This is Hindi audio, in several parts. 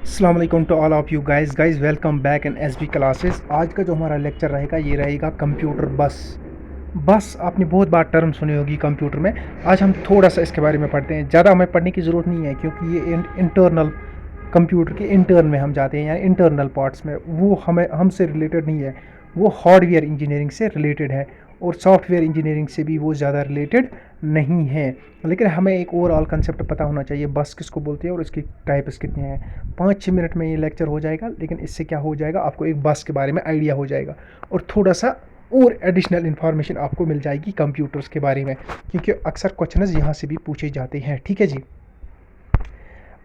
अस्सलाम वालेकुम to all of you guys welcome back in SB classes. आज का जो हमारा लेक्चर रहेगा ये रहेगा कंप्यूटर बस। बस आपने बहुत बार टर्म सुनी होगी कंप्यूटर में। आज हम थोड़ा सा इसके बारे में पढ़ते हैं। ज़्यादा हमें पढ़ने की ज़रूरत नहीं है क्योंकि ये इंटरनल कंप्यूटर के इंटर्न में हम जाते हैं, यानी इंटरनल पार्ट्स में। वो हमें हमसे रिलेटेड नहीं है, वो हार्डवेयर इंजीनियरिंग से रिलेटेड है और सॉफ्टवेयर इंजीनियरिंग से भी वो ज़्यादा रिलेटेड नहीं है। लेकिन हमें एक ओवरऑल कंसेप्ट पता होना चाहिए बस किसको बोलते हैं और इसकी टाइप्स कितने हैं। 5-6 मिनट में ये लेक्चर हो जाएगा, लेकिन इससे क्या हो जाएगा, आपको एक बस के बारे में आइडिया हो जाएगा और थोड़ा सा और एडिशनल इन्फॉर्मेशन आपको मिल जाएगी कंप्यूटर्स के बारे में, क्योंकि अक्सर क्वेश्चंस यहाँ से भी पूछे जाते हैं। ठीक है जी।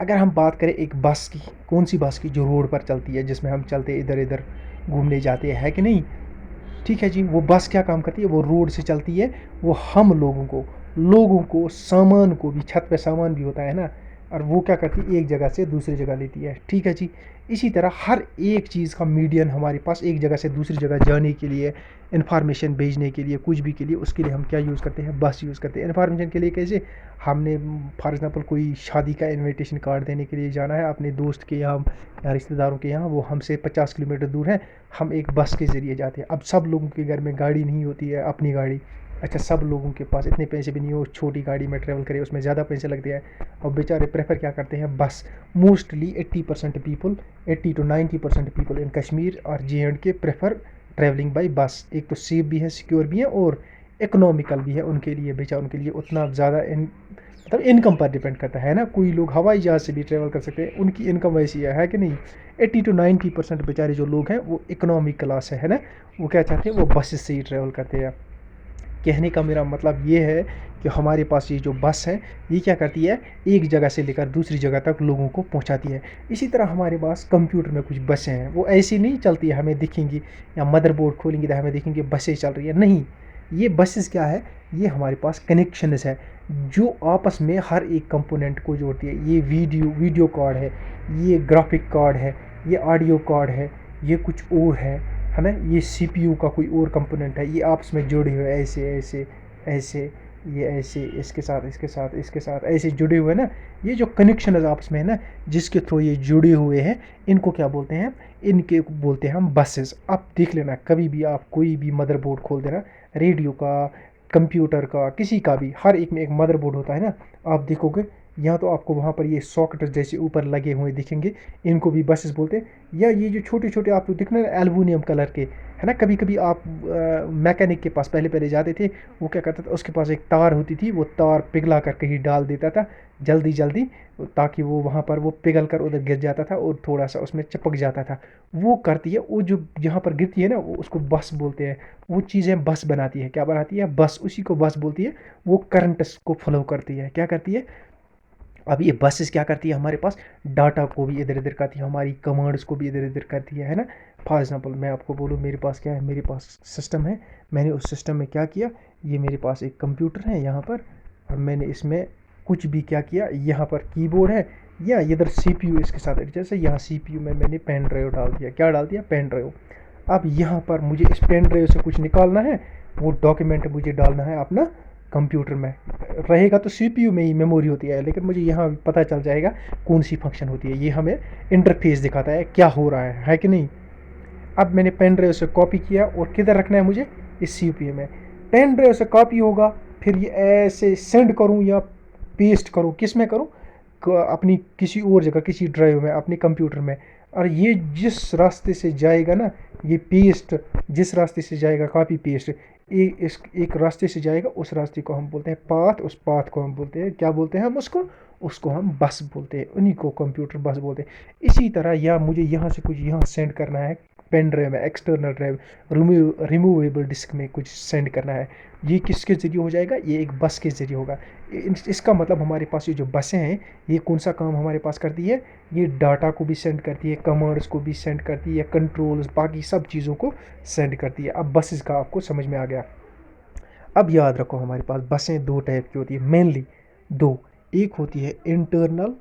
अगर हम बात करें एक बस की, कौन सी बस की, जो रोड पर चलती है, जिसमें हम चलते इधर इधर घूमने जाते हैं, है कि नहीं। ठीक है जी। वो बस क्या काम करती है, वो रोड से चलती है। वो हम लोगों को सामान को भी, छत पे सामान भी होता है ना, और वो क्या करती है, एक जगह से दूसरी जगह लेती है। ठीक है जी। इसी तरह हर एक चीज़ का मीडियन हमारे पास एक जगह से दूसरी जगह जाने के लिए, इन्फॉर्मेशन भेजने के लिए, कुछ भी के लिए, उसके लिए हम क्या यूज़ करते हैं, बस यूज़ करते हैं। इन्फॉर्मेशन के लिए कैसे, हमने फॉर एग्जांपल कोई शादी का इनविटेशन कार्ड देने के लिए जाना है अपने दोस्त के यहाँ या रिश्तेदारों के यहाँ, वो हमसे 50 किलोमीटर दूर है, हम एक बस के ज़रिए जाते हैं। अब सब लोगों के घर में गाड़ी नहीं होती है, अपनी गाड़ी। अच्छा, सब लोगों के पास इतने पैसे भी नहीं हो छोटी गाड़ी में ट्रैवल करे, उसमें ज़्यादा पैसे लगते हैं। अब बेचारे प्रेफर क्या करते हैं, बस। Mostly 80% people, 80 to 90% people in Kashmir और JNK prefer travelling by bus. एक तो सेफ भी है, सिक्योर भी है और इकोनॉमिकल भी है उनके लिए। बेचा उनके लिए उतना ज़्यादा मतलब इनकम पर डिपेंड करता है ना। कोई लोग हवाई जहाज़ से भी ट्रैवल कर सकते हैं, उनकी इनकम वैसी है कि नहीं। 80 to 90% बेचारे जो लोग हैं वो इकोनॉमिक क्लास है ना, वो क्या चाहते हैं, वो बसेस से ही ट्रैवल करते हैं। कहने का मेरा मतलब ये है कि हमारे पास ये जो बस है, ये क्या करती है, एक जगह से लेकर दूसरी जगह तक लोगों को पहुंचाती है। इसी तरह हमारे पास कंप्यूटर में कुछ बसें हैं, वो ऐसी नहीं चलती है हमें दिखेंगी, या मदरबोर्ड खोलेंगे तो हमें दिखेंगे बसें चल रही है, नहीं। ये बसेस क्या है, ये हमारे पास कनेक्शंस है जो आपस में हर एक कंपोनेंट को जोड़ती है। ये वीडियो कार्ड है, ये ग्राफिक कार्ड है, ये ऑडियो कार्ड है, ये कुछ और है ना। ये CPU का कोई और कंपोनेंट है, ये आपस में जुड़े हुए ऐसे ऐसे ऐसे, ये ऐसे इसके साथ इसके साथ इसके साथ ऐसे जुड़े हुए ना। ये जो कनेक्शन है आपस में है ना, जिसके थ्रू ये जुड़े हुए हैं, इनको क्या बोलते हैं, इनके बोलते हैं हम बसेस। आप देख लेना, कभी भी आप कोई भी मदरबोर्ड खोल देना, रेडियो का, कंप्यूटर का, किसी का भी, हर एक में एक मदरबोर्ड होता है ना। आप देखोगे यहाँ तो आपको वहाँ पर ये सॉकेट जैसे ऊपर लगे हुए दिखेंगे, इनको भी बसेस बोलते हैं। या ये जो छोटे छोटे आपको दिखने एल्युमिनियम कलर के, है ना। कभी कभी आप मैकेनिक के पास पहले पहले जाते थे, वो क्या करता था, उसके पास एक तार होती थी, वो तार पिघला कर कहीं डाल देता था जल्दी जल्दी, ताकि वो वहाँ पर वो पिघल कर उधर गिर जाता था और थोड़ा सा उसमें चिपक जाता था। वो करती है, वो जो यहाँ पर गिरती है ना, वो उसको बस बोलते हैं। वो चीज़ें बस बनाती है, क्या बनाती है, बस, उसी को बस बोलती है। वो करंट को फ्लो करती है, क्या करती है। अब ये बसेस क्या करती है, हमारे पास डाटा को भी इधर इधर करती है, हमारी कमांड्स को भी इधर इधर करती है ना। फॉर एग्जांपल मैं आपको बोलूँ, मेरे पास क्या है, मेरे पास सिस्टम है। मैंने उस सिस्टम में क्या किया, ये मेरे पास एक कंप्यूटर है यहाँ पर, और मैंने इसमें कुछ भी क्या किया, यहाँ पर कीबोर्ड है, या इधर CPU इसके साथ, जैसे यहाँ CPU में मैंने पेन ड्राइव डाल दिया, क्या डाल दिया, पेन ड्राइव। अब यहाँ पर मुझे इस पेन ड्राइव से कुछ निकालना है, वो डॉक्यूमेंट मुझे डालना है अपना कंप्यूटर में। रहेगा तो CPU में ही मेमोरी होती है, लेकिन मुझे यहाँ पता चल जाएगा कौन सी फंक्शन होती है। ये हमें इंटरफेस दिखाता है क्या हो रहा है कि नहीं। अब मैंने पेन ड्राइव से कॉपी किया और किधर रखना है मुझे, इस CPU में। पेन ड्राइव से कॉपी होगा, फिर ये ऐसे सेंड करूँ या पेस्ट करूँ, किस में करूँ, अपनी किसी और जगह, किसी ड्राइव में, अपने कंप्यूटर में। और ये जिस रास्ते से जाएगा ना, ये पेस्ट जिस रास्ते से जाएगा, कॉपी पेस्ट, इस एक रास्ते से जाएगा, उस रास्ते को हम बोलते हैं पाथ। उस पाथ को हम बोलते हैं, क्या बोलते हैं हम उसको, उसको हम बस बोलते हैं, उन्हीं को कंप्यूटर बस बोलते हैं। इसी तरह या मुझे यहाँ से कुछ यहाँ सेंड करना है, पेन ड्राइव में, एक्सटर्नल ड्राइव, रिमूवेबल डिस्क में कुछ सेंड करना है, ये किसके ज़रिए हो जाएगा, ये एक बस के ज़रिए होगा। इसका मतलब हमारे पास ये जो बसें हैं, ये कौन सा काम हमारे पास करती है, ये डाटा को भी सेंड करती है, कमांड्स को भी सेंड करती है, कंट्रोल्स, बाकी सब चीज़ों को सेंड करती है। अब बसेस का आपको समझ में आ गया। अब याद रखो, हमारे पास बसें दो टाइप की होती है, मेनली दो। एक होती है इंटरनल,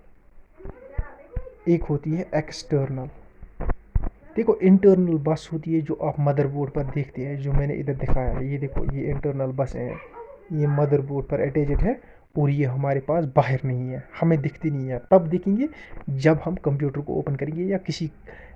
एक होती है एक्सटर्नल। देखो, इंटरनल बस होती है जो आप मदरबोर्ड पर देखते हैं, जो मैंने इधर दिखाया है, ये देखो, ये इंटरनल बस है, ये मदरबोर्ड पर अटैच्ड है। और ये हमारे पास बाहर नहीं है, हमें दिखती नहीं है। तब दिखेंगे जब हम कंप्यूटर को ओपन करेंगे या किसी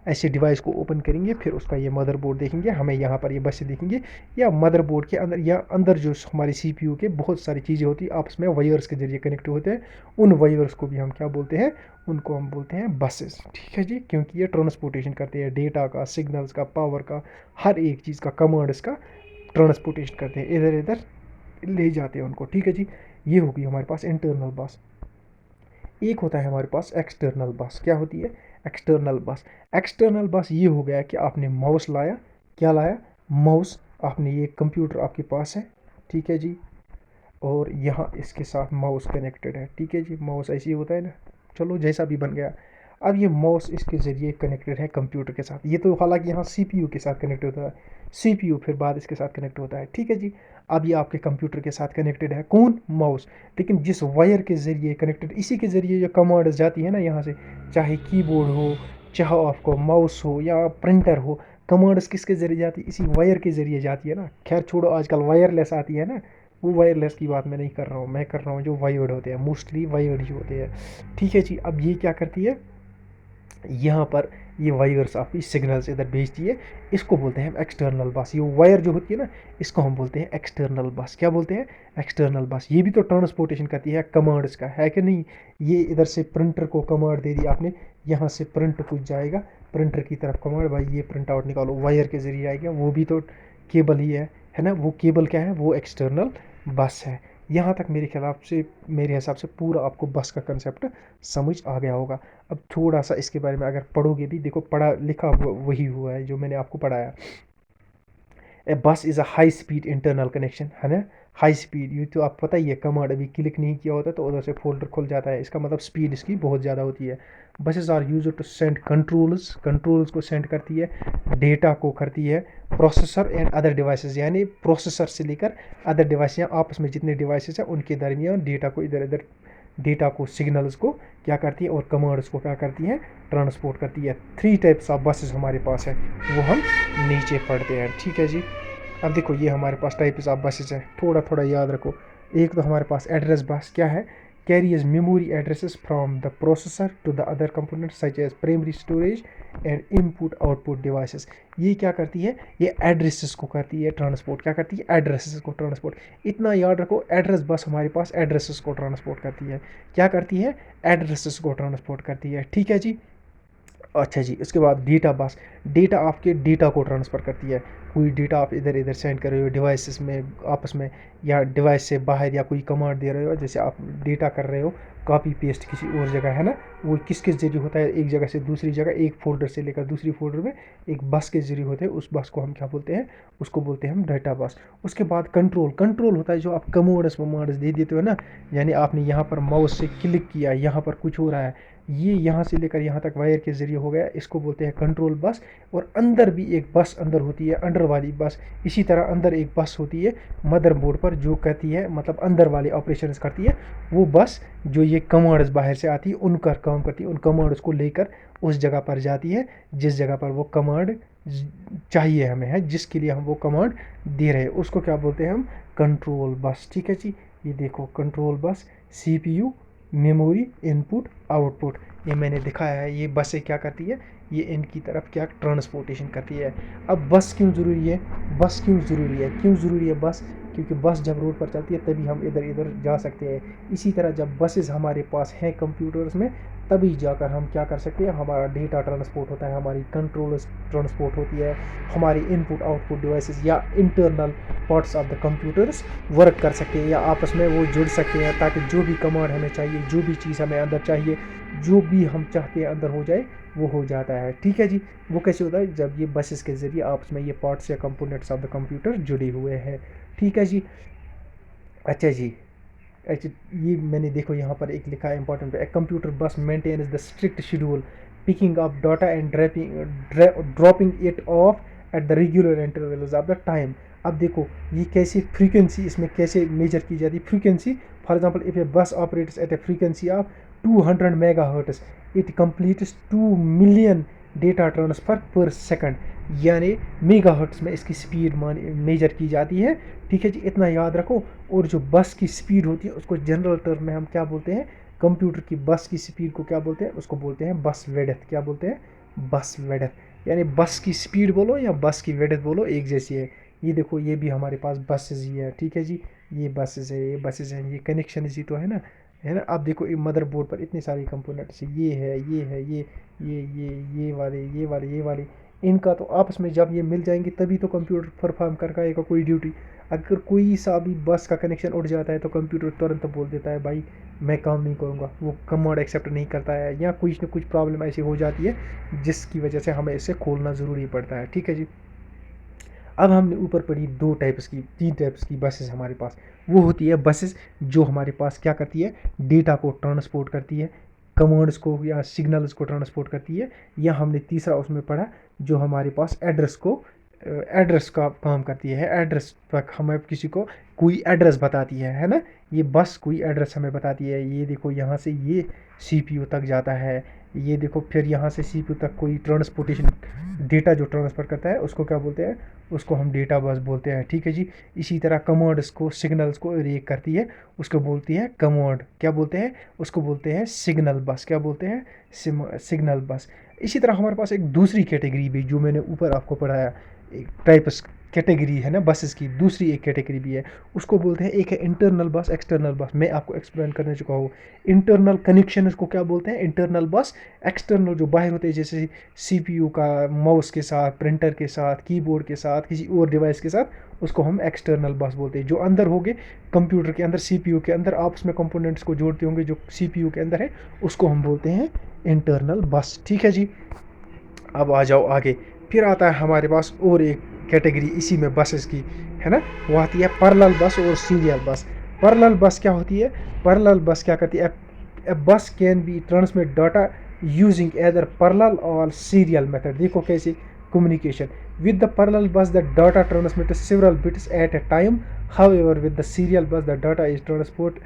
ऐसे डिवाइस को ओपन करेंगे, फिर उसका ये मदरबोर्ड देखेंगे, हमें यहाँ पर ये बसें दिखेंगे। या मदरबोर्ड के अंदर या अंदर जो हमारी सीपीयू के बहुत सारी चीज़ें होती है आपस में वायर्स के जरिए कनेक्ट होते हैं, उन वायर्स को भी हम क्या बोलते हैं, उनको हम बोलते हैं बसेस। ठीक है जी, क्योंकि ये ट्रांसपोर्टेशन करते हैं डेटा का, सिग्नल्स का, पावर का, हर एक चीज़ का, कमांड्स का ट्रांसपोर्टेशन करते हैं, इधर इधर ले जाते हैं उनको। ठीक है जी, ये होगी हमारे पास इंटरनल बस। एक होता है हमारे पास एक्सटर्नल बस। क्या होती है एक्सटर्नल बस? एक्सटर्नल बस ये हो गया कि आपने माउस लाया, क्या लाया, माउस, आपने ये कंप्यूटर आपके पास है, ठीक है जी, और यहाँ इसके साथ माउस कनेक्टेड है। ठीक है जी, माउस ऐसे ही होता है ना, चलो जैसा भी बन गया। अब ये माउस इसके ज़रिए कनेक्टेड है कंप्यूटर के साथ। ये तो हालांकि यहाँ सीपीयू के साथ कनेक्ट होता है, सीपीयू फिर बाद इसके साथ कनेक्ट होता है। ठीक है जी, अब ये आपके कंप्यूटर के साथ कनेक्टेड है, कौन, माउस। लेकिन जिस वायर के ज़रिए कनेक्टेड, इसी के ज़रिए जो कमांड्स जाती है ना यहाँ से, चाहे कीबोर्ड हो, चाहे आपको माउस हो या प्रिंटर हो, कमांड्स किसके ज़रिए जाती है, इसी वायर के ज़रिए जाती है ना। खैर छोड़ो, आजकल वायरलेस आती है ना, वो वायरलेस की बात मैं नहीं कर रहा हूँ, मैं कर रहा हूँ जो वायर्ड होते हैं, मोस्टली वायर्ड ही होते हैं। ठीक है जी, अब ये क्या करती है, यहाँ पर ये वायर्स आपकी सिग्नल्स इधर भेजती है, इसको बोलते हैं हम एक्सटर्नल बस। ये वायर जो होती है ना, इसको हम बोलते हैं एक्सटर्नल बस। क्या बोलते हैं, एक्सटर्नल बस। ये भी तो ट्रांसपोर्टेशन करती है कमांड्स का, है कि नहीं। ये इधर से प्रिंटर को कमांड दे दी आपने, यहाँ से प्रिंट कुछ जाएगा, प्रिंटर की तरफ कमांड, भाई ये प्रिंट आउट निकालो, वायर के जरिए आएगा, वो भी तो केबल ही है ना। वो केबल क्या है, वो एक्सटर्नल बस है। यहाँ तक मेरे हिसाब से पूरा आपको बस का कंसेप्ट समझ आ गया होगा। अब थोड़ा सा इसके बारे में अगर पढ़ोगे भी, देखो पढ़ा लिखा वही हुआ है जो मैंने आपको पढ़ाया। A bus is a high speed internal connection, है ना। हाई स्पीड, ये तो आप पता ही है, कमांड अभी क्लिक नहीं किया होता तो उधर से फोल्डर खुल जाता है, इसका मतलब स्पीड इसकी बहुत ज़्यादा होती है। Buses are use to send controls को सेंड करती है, डेटा को करती है, प्रोसेसर एंड अदर डिवाइसेस, यानी प्रोसेसर से लेकर अदर डिवाइस या आपस में जितने डिवाइसेस हैं उनके दरमियान डेटा को इधर इधर, डेटा को, सिग्नल्स को क्या करती है और कमांड्स को क्या करती है, ट्रांसपोर्ट करती है। 3 टाइप्स ऑफ बसेस हमारे पास है, वो हम नीचे पढ़ते हैं। ठीक है जी, अब देखो ये हमारे पास टाइप्स ऑफ बसेस है, थोड़ा थोड़ा याद रखो। एक तो हमारे पास एड्रेस बस, क्या है, carries memory addresses from the processor to the other component such as primary storage and input output devices. ये क्या करती है, ये एड्रेसेस को करती है ट्रांसपोर्ट, क्या करती है, एड्रेसेस को ट्रांसपोर्ट। इतना याद रखो, एड्रेस बस हमारे पास एड्रेसेस को ट्रांसपोर्ट करती है, क्या करती है, एड्रेसेस को ट्रांसपोर्ट करती है। ठीक है जी, अच्छा जी, उसके बाद डेटा बस, डेटा आपके डेटा को ट्रांसफ़र करती है। कोई डेटा आप इधर इधर सेंड कर रहे हो डिवाइसेस में आपस में, या डिवाइस से बाहर, या कोई कमांड दे रहे हो, जैसे आप डेटा कर रहे हो कॉपी पेस्ट किसी और जगह, है ना, वो किसके ज़रिए होता है, एक जगह से दूसरी जगह, एक फोल्डर से लेकर दूसरी फोल्डर में, एक बस के ज़रिए होते हैं। उस बस को हम क्या बोलते हैं, उसको बोलते हैं हम डेटा बस। उसके बाद कंट्रोल होता है, जो आप कमांड्स वमांड्स दे देते हो ना, यानी आपने यहाँ पर माउस से क्लिक किया, यहाँ पर कुछ हो रहा है, ये यहाँ से लेकर यहाँ तक वायर के ज़रिए हो गया, इसको बोलते हैं कंट्रोल बस। और अंदर भी एक बस अंदर होती है, अंडर वाली बस। इसी तरह अंदर एक बस होती है मदरबोर्ड पर, जो कहती है, मतलब अंदर वाले ऑपरेशंस करती है, वो बस जो ये कमांड्स बाहर से आती है उनका काम करती है, उन कमांड्स को लेकर उस जगह पर जाती है जिस जगह पर वो कमांड चाहिए हमें, है, जिसके लिए हम वो कमांड दे रहे हैं, उसको क्या बोलते हैं हम, कंट्रोल बस। ठीक है जी, ये देखो control bus, CPU, memory, input, output, ये मैंने दिखाया है। ये बसें क्या करती है, ये इनकी तरफ क्या ट्रांसपोर्टेशन करती है। अब बस क्यों ज़रूरी है, बस क्यों ज़रूरी है, क्यों ज़रूरी है बस, क्योंकि बस जब रोड पर चलती है तभी हम इधर इधर जा सकते हैं। इसी तरह जब बसेस हमारे पास हैं कंप्यूटर्स में, तभी जाकर हम क्या कर सकते हैं, हमारा डेटा ट्रांसपोर्ट होता है, हमारी कंट्रोल ट्रांसपोर्ट होती है, हमारी इनपुट आउटपुट डिवाइसेस या internal parts of the computers work कर सकते हैं, या आपस में वो जुड़ सकते हैं, ताकि जो भी कमांड हमें चाहिए, जो भी चीज़ हमें अंदर चाहिए, जो भी हम चाहते हैं अंदर हो जाए, वो हो जाता है। ठीक है जी, वो कैसे होता है, जब ये बसेस के ज़रिए आपस में ये पार्ट्स या कंपोनेंट्स ऑफ द कंप्यूटर जुड़े हुए हैं। ठीक है जी, अच्छा जी, अच्छा, ये मैंने देखो यहाँ पर एक लिखा है important, a computer bus maintains the strict schedule picking up data and dropping it off at the regular intervals of the time. अब देखो ये कैसे फ्रीक्वेंसी इसमें कैसे मेजर की जाती है, फ्रीक्वेंसी, फॉर एग्जांपल इफ ए बस operates at A frequency of 200 megahertz, it completes 2 million data transfer पर सेकंड। यानी मेगाहर्ट्ज़ में इसकी स्पीड मेजर की जाती है। ठीक है जी, इतना याद रखो। और जो बस की स्पीड होती है उसको जनरल टर्म में हम क्या बोलते हैं, कंप्यूटर की बस की स्पीड को क्या बोलते हैं, उसको बोलते हैं बस वेडथ। क्या बोलते हैं, बस वेडथ। यानी बस की स्पीड बोलो या बस की वेडथ बोलो, एक जैसी है। ये देखो, ये भी हमारे पास बसेज ही है। ठीक है जी, ये बसेज है, ये बसेज हैं, ये कनेक्शन इसी तो है ना, है ना। अब देखो, मदरबोर्ड पर इतने सारे कंपोनेंट्स, ये है, ये है, ये वाले, ये वाले, ये वाले, इनका तो आपस में जब ये मिल जाएंगे तभी तो कंप्यूटर परफॉर्म कर पाएगा कोई ड्यूटी। अगर कोई सा भी बस का कनेक्शन उठ जाता है तो कंप्यूटर तुरंत बोल देता है भाई मैं काम नहीं करूँगा, वो कमांड एक्सेप्ट नहीं करता है, या कुछ न कुछ प्रॉब्लम ऐसी हो जाती है जिसकी वजह से हमें इसे खोलना ज़रूरी पड़ता है। ठीक है जी। अब हमने ऊपर पढ़ी तीन टाइप्स की बसेस हमारे पास। वो होती है बसेस जो हमारे पास क्या करती है, डेटा को ट्रांसपोर्ट करती है, कमांड्स को या सिग्नल्स को ट्रांसपोर्ट करती है। या हमने तीसरा उसमें पढ़ा जो हमारे पास एड्रेस का काम करती है, एड्रेस तक हमें किसी को कोई एड्रेस बताती है ना। ये बस कोई एड्रेस हमें बताती है। ये देखो, यहाँ से ये सीपीयू तक जाता है, ये देखो, फिर यहाँ से सीपीयू तक कोई ट्रांसपोर्टेशन डेटा जो ट्रांसफ़र करता है उसको क्या बोलते हैं, उसको हम डेटा बस बोलते हैं। ठीक है जी। इसी तरह कमांड्स को, सिग्नल्स को रीड करती है, उसको बोलती है कमांड। क्या बोलते हैं, उसको बोलते हैं सिग्नल बस। क्या बोलते हैं, सिग्नल बस। इसी तरह हमारे पास एक दूसरी कैटेगरी भी जो मैंने ऊपर आपको पढ़ाया, एक टाइप्स कैटेगरी है ना बसेस की, दूसरी एक कैटेगरी भी है, उसको बोलते हैं, एक है इंटरनल बस, एक्सटर्नल बस। मैं आपको एक्सप्लेन करने चुका हूँ। इंटरनल कनेक्शन इसको क्या बोलते हैं, इंटरनल बस। एक्सटर्नल जो बाहर होते हैं, जैसे सीपीयू का माउस के साथ, प्रिंटर के साथ, कीबोर्ड के साथ, किसी और डिवाइस के साथ, उसको हम एक्सटर्नल बस बोलते हैं। जो अंदर होंगे कंप्यूटर के अंदर, सीपीयू के अंदर आपस में कंपोनेंट्स को जोड़ते होंगे जो सीपीयू के अंदर है, उसको हम बोलते हैं इंटरनल बस। ठीक है जी। अब आ जाओ आगे। फिर आता है हमारे पास और एक कैटेगरी इसी में बसेस की, है ना, वो आती है पैरेलल बस और सीरियल बस। पैरेलल बस क्या होती है, पैरेलल बस क्या करती है, a bus can be transmit data using either parallel or serial method. देखो कैसे communication with the parallel bus the data transmit several bits at a time, however with the serial bus the data is transport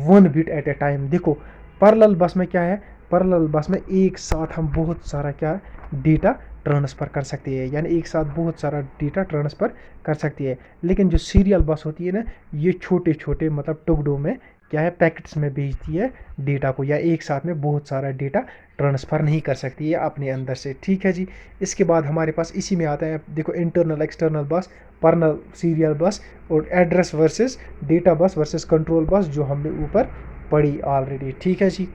one bit at a time. देखो, पैरेलल बस में क्या है, पैरेलल बस में एक साथ हम बहुत सारा क्या डेटा ट्रांसफ़र कर सकती है, यानी एक साथ बहुत सारा डेटा ट्रांसफ़र कर सकती है। लेकिन जो सीरियल बस होती है ना, ये छोटे छोटे मतलब टुकड़ों में क्या है, पैकेट्स में भेजती है डेटा को, या एक साथ में बहुत सारा डेटा ट्रांसफ़र नहीं कर सकती है अपने अंदर से। ठीक है जी। इसके बाद हमारे पास इसी में आता है, देखो, इंटरनल एक्सटर्नल बस, पैरेलल सीरियल बस, और address versus data bus versus control bus, जो हमने ऊपर पढ़ी ऑलरेडी। ठीक है जी।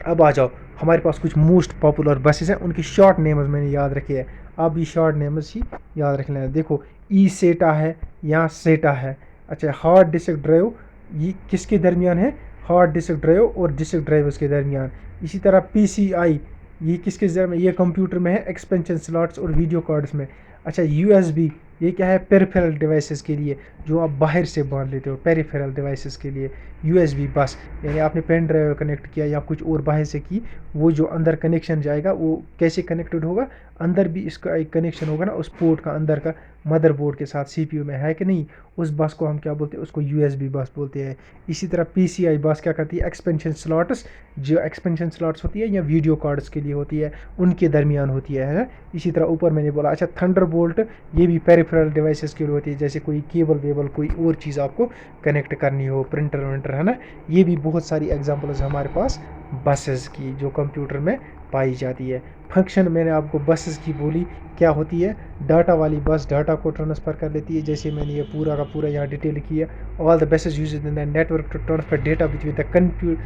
अब आ जाओ, हमारे पास कुछ मोस्ट पॉपुलर बसेस हैं, उनकी शॉर्ट नेम्स मैंने याद रखे हैं। आप भी शॉर्ट नेम्स ही याद रख लेना। देखो, ई सेटा है, यहाँ सेटा है। अच्छा, हार्ड डिस्क ड्राइव ये किसके दरमियान है, हार्ड डिस्क ड्राइव और डिस्क ड्राइवर्स के दरमियान। इसी तरह पीसीआई ये किसके दरमियान, ये कंप्यूटर में है, एक्सपेंशन स्लॉट्स और वीडियो कार्ड्स में। अच्छा, यूएसबी ये क्या है, पेरिफेरल डिवाइसेस के लिए, जो आप बाहर से बांध लेते हो, पेरिफेरल डिवाइसेस के लिए यूएसबी बस। यानी आपने पेन ड्राइव कनेक्ट किया या कुछ और बाहर से की, वो जो अंदर कनेक्शन जाएगा वो कैसे कनेक्टेड होगा, अंदर भी इसका एक कनेक्शन होगा ना, उस पोर्ट का अंदर का मदरबोर्ड के साथ सीपीयू में है कि नहीं, उस बस को हम क्या बोलते हैं, उसको यूएसबी बस बोलते हैं। इसी तरह पीसीआई बस क्या करती है, एक्सपेंशन स्लॉट्स, जो एक्सपेंशन स्लॉट्स होती है या वीडियो कार्ड्स के लिए होती है, उनके दरमियान होती है ना। इसी तरह ऊपर मैंने बोला। अच्छा, थंडरबोल्ट ये भी पेरिफेरल डिवाइसेस के लिए होती है, जैसे कोई केबल वेबल कोई और चीज़ आपको कनेक्ट करनी हो, प्रिंटर विंटर, है ना। ये भी बहुत सारी एग्जांपल्स हमारे पास बसेस की जो कंप्यूटर में पाई जाती है। फंक्शन मैंने आपको बसेस की बोली क्या होती है, डाटा वाली बस डाटा को ट्रांसफ़र कर लेती है, जैसे मैंने ये पूरा का पूरा यहाँ डिटेल किया। All the buses use in the network to transfer data between the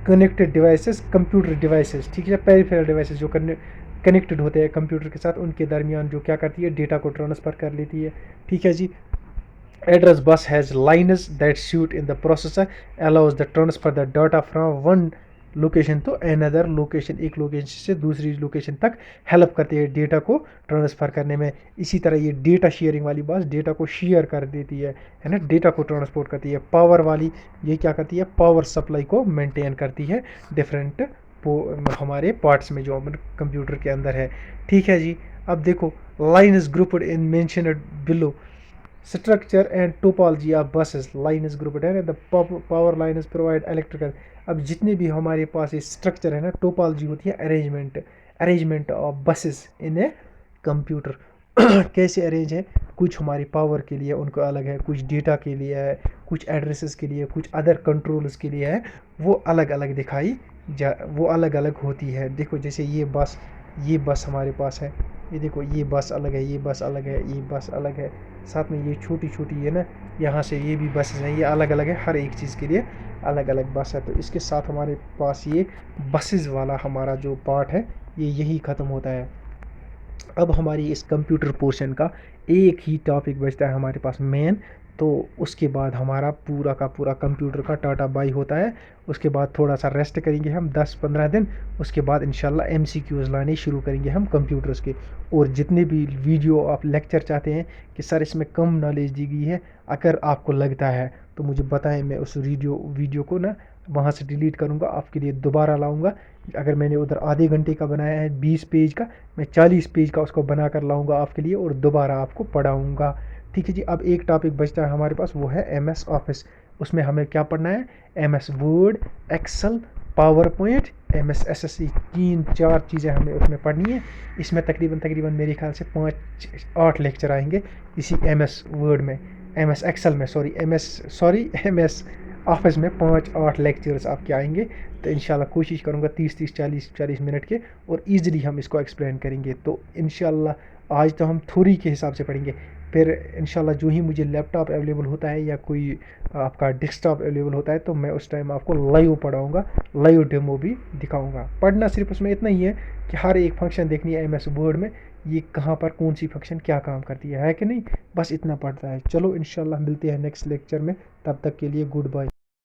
connected devices, computer devices. ठीक है, पेरिफेरल डिवाइसेस जो कनेक्टेड होते हैं कंप्यूटर के साथ, उनके दरमियान जो क्या करती है, डेटा को ट्रांसफ़र कर लेती है। ठीक है जी। Address bus has lines that shoot in the processor, allows the transfer the data from one location तो अनदर लोकेशन, एक लोकेशन से दूसरी लोकेशन तक हेल्प करती है डेटा को ट्रांसफ़र करने में। इसी तरह ये डेटा शेयरिंग वाली बस डेटा को शेयर कर देती है ना, डेटा को ट्रांसपोर्ट करती है। पावर वाली ये क्या करती है, पावर सप्लाई को मेंटेन करती है डिफरेंट हमारे पार्ट्स में जो कंप्यूटर के अंदर है। ठीक है जी। अब देखो, line is grouped in mentioned below, structure and topology of buses, line is grouped है, the power line is provide electrical. अब जितने भी हमारे पास ये स्ट्रक्चर है ना, टोपोलॉजी होती है arrangement of buses in a computer. कैसे अरेंज है, कुछ हमारी पावर के लिए उनको अलग है, कुछ डेटा के लिए है, कुछ एड्रेसेस के लिए, कुछ अदर कंट्रोल्स के लिए है, वो अलग अलग दिखाई वो अलग अलग होती है। देखो जैसे ये बस हमारे पास है, ये देखो ये बस अलग है, ये बस अलग है, ये बस अलग है, साथ में ये छोटी छोटी है ना, यहाँ से ये भी बसेस हैं, ये अलग अलग है, हर एक चीज़ के लिए अलग अलग बस है। तो इसके साथ हमारे पास ये बसेस वाला हमारा जो पार्ट है ये यही ख़त्म होता है। अब हमारी इस कंप्यूटर पोर्शन का एक ही टॉपिक बचता है हमारे पास मेन, तो उसके बाद हमारा पूरा का पूरा कंप्यूटर का टाटा बाई होता है। उसके बाद थोड़ा सा रेस्ट करेंगे हम 10-15 दिन, उसके बाद इंशाल्लाह एमसीक्यूज़ लाने शुरू करेंगे हम कंप्यूटर्स के। और जितने भी वीडियो आप लेक्चर चाहते हैं कि सर इसमें कम नॉलेज दी गई है, अगर आपको लगता है तो मुझे बताएं, मैं उस वीडियो को ना वहाँ से डिलीट करूँगा, आपके लिए दोबारा लाऊँगा। अगर मैंने उधर आधे घंटे का बनाया है 20 पेज का, मैं 40 पेज का उसको बना कर लाऊंगा आपके लिए और दोबारा आपको पढ़ाऊंगा। ठीक है जी। अब एक टॉपिक बचता है हमारे पास, वो है एमएस ऑफिस। उसमें हमें क्या पढ़ना है, MS Word, Excel, power point, MS SSC, 3-4 चीज़ें हमें उसमें पढ़नी है। इसमें तकरीबन तकरीबन मेरे ख्याल से 5-8 लेक्चर आएंगे इसी एमएस वर्ड में, एमएस एक्सेल में, एमएस ऑफिस में 5-8 लेक्चर्स आपके आएंगे। तो इंशाल्लाह कोशिश करूँगा 30-30 40-40 मिनट के, और ईज़िली हम इसको एक्सप्लेन करेंगे। तो इंशाल्लाह आज तो हम थ्योरी के हिसाब से पढ़ेंगे, फिर इंशाल्लाह जो ही मुझे लैपटॉप अवेलेबल होता है या कोई आपका डेस्कटॉप अवेलेबल होता है, तो मैं उस टाइम आपको लाइव पढ़ाऊँगा, लाइव डेमो भी दिखाऊँगा। पढ़ना सिर्फ उसमें इतना ही है कि हर एक फंक्शन देखनी है एम एस वर्ड में, ये कहाँ पर कौन सी फंक्शन क्या काम करती है कि नहीं, बस इतना पड़ता है। चलो इंशाल्लाह मिलते हैं नेक्स्ट लेक्चर में, तब तक के लिए गुड बाय।